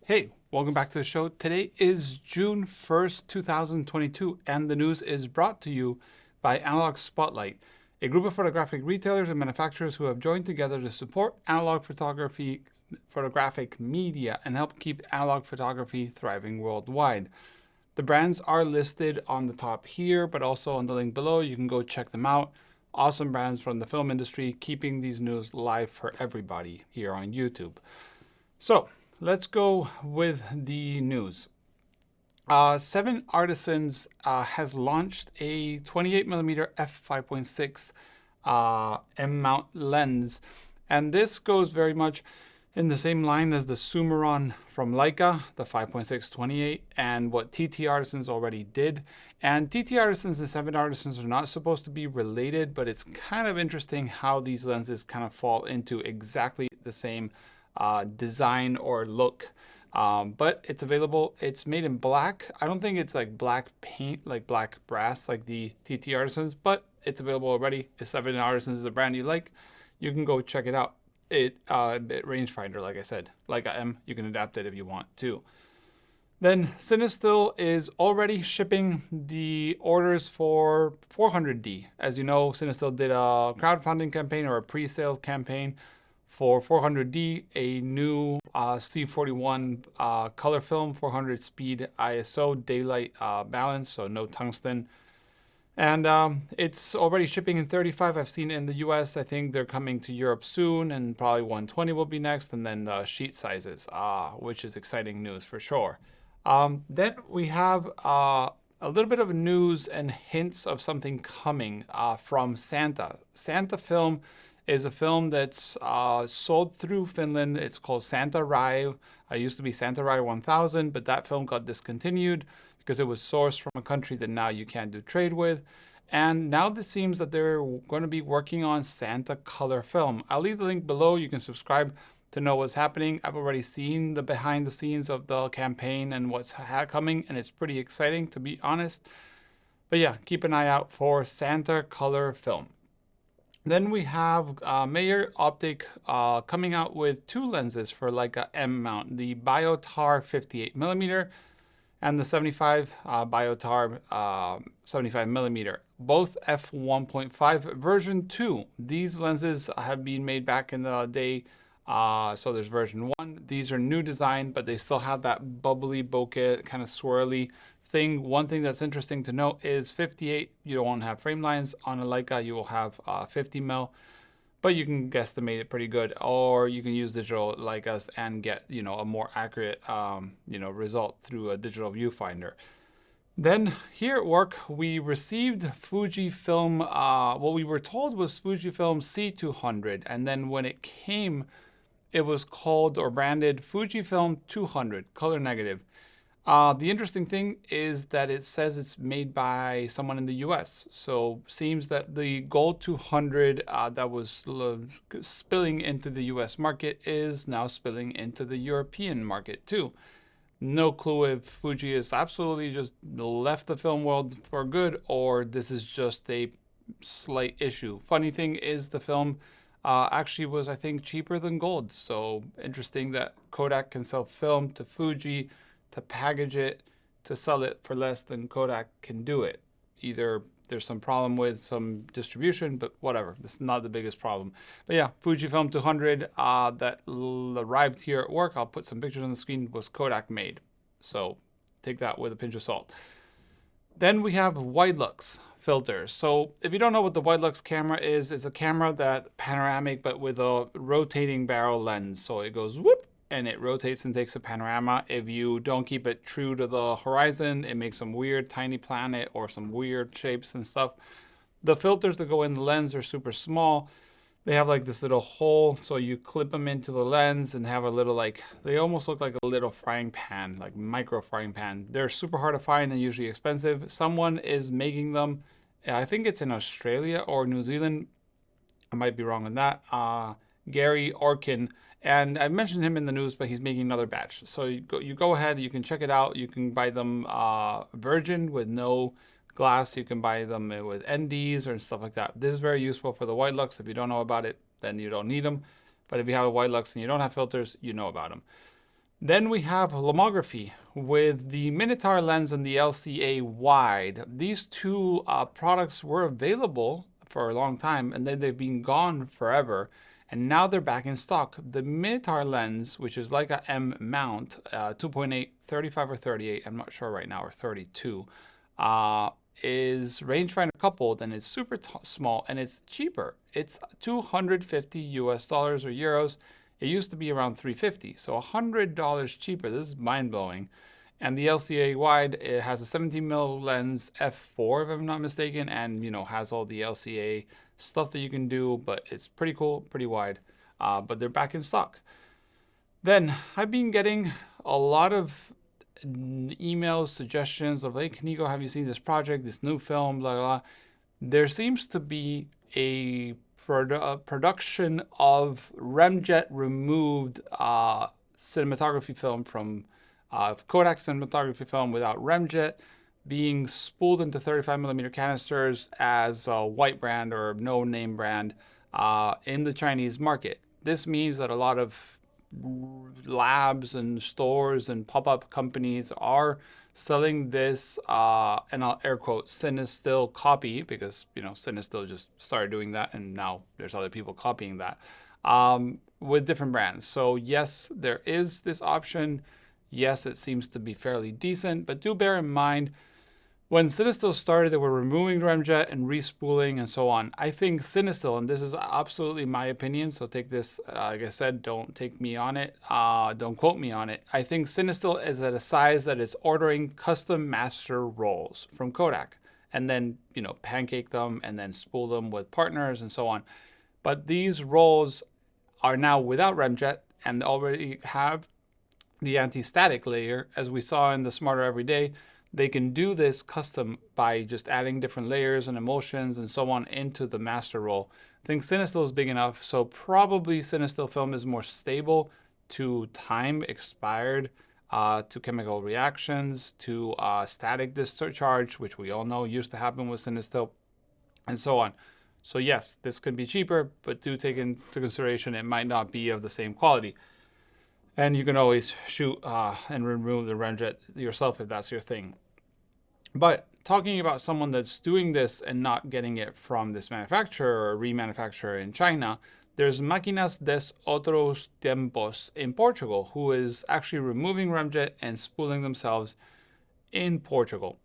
Hey, welcome back to the show. Today is June 1st, 2022, and the news is brought to you by Analogue Spotlight, a group of photographic retailers and manufacturers who have joined together to support analog photographic media and help keep analog photography thriving worldwide. The brands are listed on the top here, but also on the link below. You can go check them out. Awesome brands from the film industry, keeping these news live for everybody here on YouTube. So, let's go with the news. 7 Artisans has launched a 28mm f5.6 M-mount lens, and this goes very much in the same line as the Sumeron from Leica, the 5.6-28, and what TT Artisans already did. And TT Artisans and 7 Artisans are not supposed to be related, but it's kind of interesting how these lenses kind of fall into exactly the same design or look, but it's available. It's made in black. I don't think it's like black paint, like black brass, like the TT Artisans, but it's available already. If 7 Artisans is a brand you like, you can go check it out. Rangefinder, like I said, like a M, you can adapt it if you want to. Then Cinestill is already shipping the orders for 400D. As you know, Cinestill did a crowdfunding campaign or a pre-sales campaign for 400D, a new C41 color film, 400 speed ISO, daylight balance, so no tungsten. And it's already shipping in 35. I've seen it in the US. I think they're coming to Europe soon, and probably 120 will be next, and then the sheet sizes, which is exciting news for sure. Then we have a little bit of news and hints of something coming from Santa. Santa Film is a film that's sold through Finland. It's called Santa Rai. It used to be Santa Rai 1000, but that film got discontinued because it was sourced from a country that now you can't do trade with. And now this seems that they're going to be working on Santa color film. I'll leave the link below. You can subscribe to know what's happening. I've already seen the behind the scenes of the campaign and what's coming, and it's pretty exciting, to be honest. But yeah, keep an eye out for Santa color film. Then we have Meyer Optic coming out with 2 lenses for Leica M mount, the Biotar 58mm and the 75 Biotar 75mm, both f1.5 version 2. These lenses have been made back in the day, so there's version 1. These are new design, but they still have that bubbly bokeh kind of swirly thing. One thing that's interesting to note is 58, you won't have frame lines. On a Leica, you will have 50mm, but you can guesstimate it pretty good, or you can use digital Leicas and get, a more accurate, result through a digital viewfinder. Then here at work, we received Fujifilm, what we were told was Fujifilm C200, and then when it came, it was called or branded Fujifilm 200, color negative. The interesting thing is that it says it's made by someone in the US. So seems that the Gold 200 that was spilling into the US market is now spilling into the European market too. No clue if Fuji is absolutely just left the film world for good, or this is just a slight issue. Funny thing is the film actually was, I think, cheaper than gold. So interesting that Kodak can sell film to Fuji, to package it, to sell it for less than Kodak can do it. Either there's some problem with some distribution, but whatever, this is not the biggest problem. But yeah, Fujifilm 200 that arrived here at work, I'll put some pictures on the screen, was Kodak made. So take that with a pinch of salt. Then we have Widelux Filters. So if you don't know what the Widelux camera is, it's a camera that panoramic, but with a rotating barrel lens. So it goes whoop, and it rotates and takes a panorama. If you don't keep it true to the horizon, it makes some weird tiny planet or some weird shapes and stuff. The filters that go in the lens are super small. They have like this little hole, so you clip them into the lens and have a little they almost look like a little frying pan, like micro frying pan. They're super hard to find and usually expensive. Someone is making them. I think it's in Australia or New Zealand. I might be wrong on that. Gary Orkin And I've mentioned him in the news, but he's making another batch. So you go ahead, you can check it out. You can buy them virgin with no glass. You can buy them with NDs or stuff like that. This is very useful for the Widelux. If you don't know about it, then you don't need them. But if you have a Widelux and you don't have filters, you know about them. Then we have lomography with the Minitar lens and the LCA wide. These two products were available for a long time, and then they've been gone forever. And now they're back in stock. The Minitar lens, which is like a M mount, 2.8, 35 or 38, I'm not sure right now, or 32, is rangefinder coupled, and it's super small, and it's cheaper. It's $250 US or euros. It used to be around $350, so $100 cheaper. This is mind-blowing. And the LCA wide, it has a 17mm lens f4, if I'm not mistaken, and has all the LCA stuff that you can do, but it's pretty cool, pretty wide. But they're back in stock. Then I've been getting a lot of emails, suggestions of, like, Nico, have you seen this project, this new film, blah, blah, blah. There seems to be a production of remjet removed cinematography film from Kodak cinematography film without remjet being spooled into 35mm canisters as a white brand or no name brand in the Chinese market. This means that a lot of labs and stores and pop-up companies are selling this, and I'll air quote, Cinestill copy, because Cinestill just started doing that, and now there's other people copying that, with different brands. So yes, there is this option. Yes, it seems to be fairly decent, but do bear in mind, when Cinestill started, they were removing remjet and respooling and so on. I think Cinestill, and this is absolutely my opinion, so take this, like I said, don't take me on it, don't quote me on it. I think Cinestill is at a size that is ordering custom master rolls from Kodak, and then, pancake them and then spool them with partners and so on. But these rolls are now without remjet and already have the anti-static layer, as we saw in the Smarter Everyday. They can do this custom by just adding different layers and emulsions and so on into the master roll. I think Cinestill is big enough, so probably Cinestill film is more stable to time expired, to chemical reactions, to static discharge, which we all know used to happen with Cinestill, and so on. So yes, this could be cheaper, but do take into consideration it might not be of the same quality. And you can always shoot and remove the remjet yourself if that's your thing. But talking about someone that's doing this and not getting it from this manufacturer or remanufacturer in China, there's Máquinas des Otros Tiempos in Portugal, who is actually removing remjet and spooling themselves in Portugal.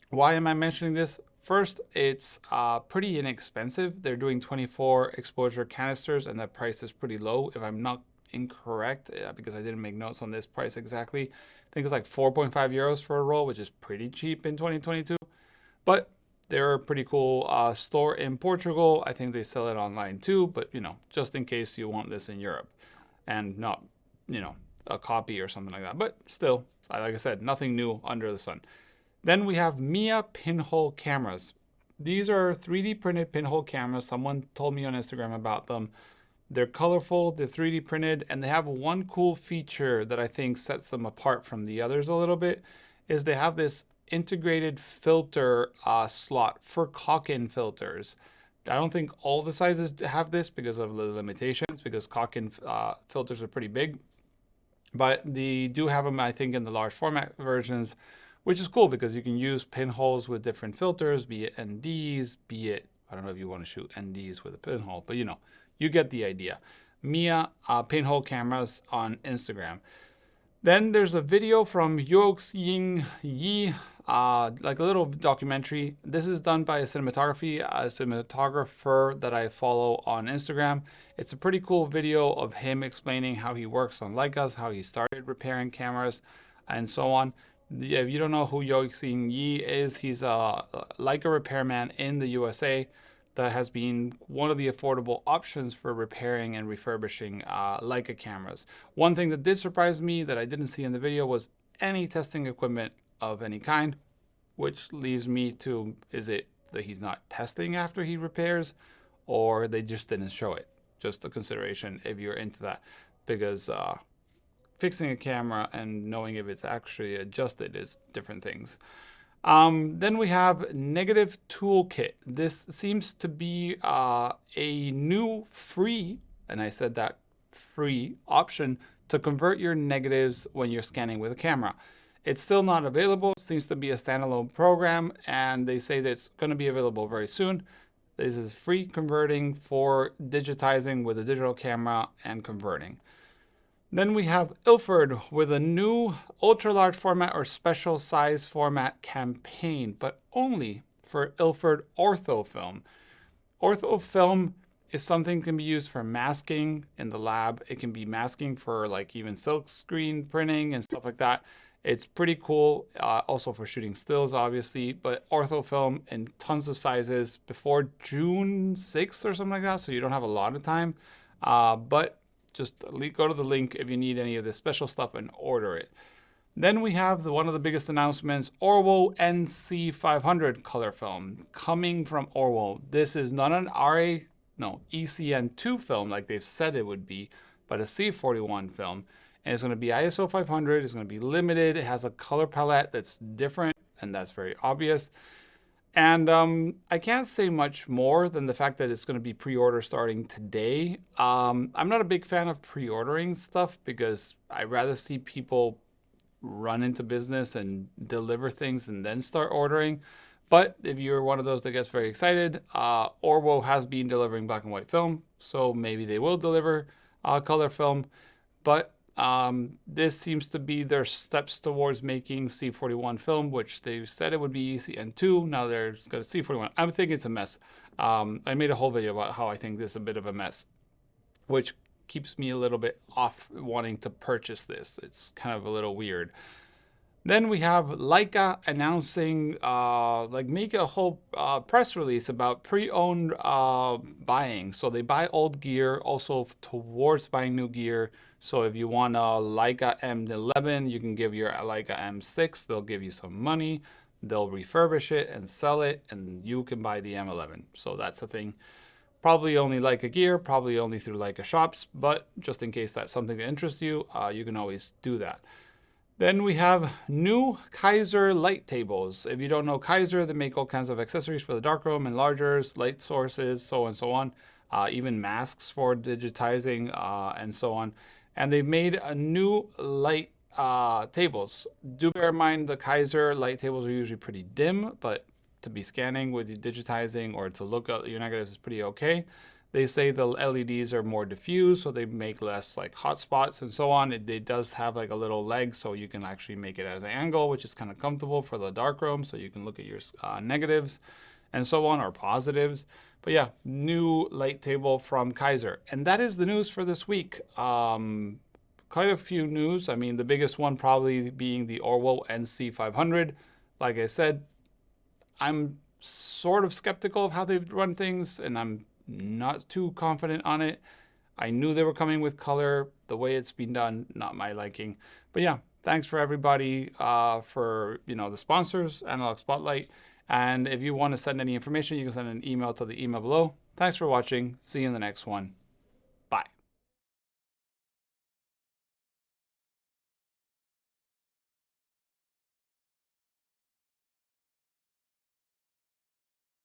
Why am I mentioning this? First, it's pretty inexpensive. They're doing 24 exposure canisters, and that price is pretty low, if I'm not incorrect, because I didn't make notes on this price exactly. I think it's like 4.5 euros for a roll, which is pretty cheap in 2022. But they're a pretty cool store in Portugal. I think they sell it online too, but just in case you want this in Europe and not, a copy or something like that. But still, like I said, nothing new under the sun. Then we have Mia pinhole cameras. These are 3D printed pinhole cameras. Someone told me on Instagram about them. They're colorful, they're 3D printed, and they have one cool feature that I think sets them apart from the others a little bit, is they have this integrated filter slot for Kodak filters. I don't think all the sizes have this because of the limitations, because Kodak filters are pretty big. But they do have them, I think, in the large format versions, which is cool because you can use pinholes with different filters, be it NDs, be it, I don't know if you want to shoot NDs with a pinhole, but you get the idea. Mia pinhole cameras on Instagram. Then there's a video from Yoxing Yi, like a little documentary. This is done by a cinematographer that I follow on Instagram. It's a pretty cool video of him explaining how he works on Leicas, how he started repairing cameras, and so on. If you don't know who Yoxing Yi is, he's a Leica repairman in the USA that has been one of the affordable options for repairing and refurbishing Leica cameras. One thing that did surprise me that I didn't see in the video was any testing equipment of any kind, which leaves me to, is it that he's not testing after he repairs, or they just didn't show it? just a consideration if you're into that, because fixing a camera and knowing if it's actually adjusted is different things. Then we have Negative Toolkit. This seems to be a new free, and I said that free option to convert your negatives when you're scanning with a camera. It's still not available. It seems to be a standalone program, and they say that it's going to be available very soon. This is free converting for digitizing with a digital camera and converting. Then we have Ilford with a new ultra large format or special size format campaign, but only for Ilford ortho film. Ortho film is something that can be used for masking in the lab. It can be masking for like even silk screen printing and stuff like that. It's pretty cool, also for shooting stills, obviously, but ortho film in tons of sizes before June 6th or something like that, so you don't have a lot of time. But just go to the link if you need any of this special stuff and order it. Then we have one of the biggest announcements, Orwo NC500 color film coming from Orwo. This is not an ECN2 film like they've said it would be, but a C41 film. And it's going to be ISO 500, it's going to be limited, it has a color palette that's different, and that's very obvious. And I can't say much more than the fact that it's going to be pre-order starting today. I'm not a big fan of pre-ordering stuff because I'd rather see people run into business and deliver things and then start ordering. But if you're one of those that gets very excited, Orwo has been delivering black and white film, so maybe they will deliver color film. But this seems to be their steps towards making C41 film, which they said it would be ECN2. Now there's got a C41. I think it's a mess. I made a whole video about how I think this is a bit of a mess, which keeps me a little bit off wanting to purchase this. It's kind of a little weird. Then we have Leica announcing, make a whole press release about pre-owned buying. So they buy old gear, also towards buying new gear. So if you want a Leica M11, you can give your Leica M6. They'll give you some money. They'll refurbish it and sell it, and you can buy the M11. So that's the thing. Probably only Leica gear, probably only through Leica shops, but just in case that's something that interests you, you can always do that. Then we have new Kaiser light tables. If you don't know Kaiser, they make all kinds of accessories for the darkroom, enlargers, light sources, so on and so on. Even masks for digitizing and so on. And they've made a new light tables. Do bear in mind the Kaiser light tables are usually pretty dim, but to be scanning with your digitizing or to look at your negatives is pretty okay. They say the LEDs are more diffuse, so they make less like hot spots and so on. It does have like a little leg, so you can actually make it at an angle, which is kind of comfortable for the darkroom, so you can look at your negatives and so on, or positives. But yeah, new light table from Kaiser. And that is the news for this week. Quite a few news. I mean, the biggest one probably being the Orwo NC500. Like I said, I'm sort of skeptical of how they've run things, and I'm not too confident on it. I knew they were coming with color. The way it's been done, not my liking. But yeah, thanks for everybody for the sponsors, Analog Spotlight. And if you want to send any information, you can send an email to the email below. Thanks for watching. See you in the next one.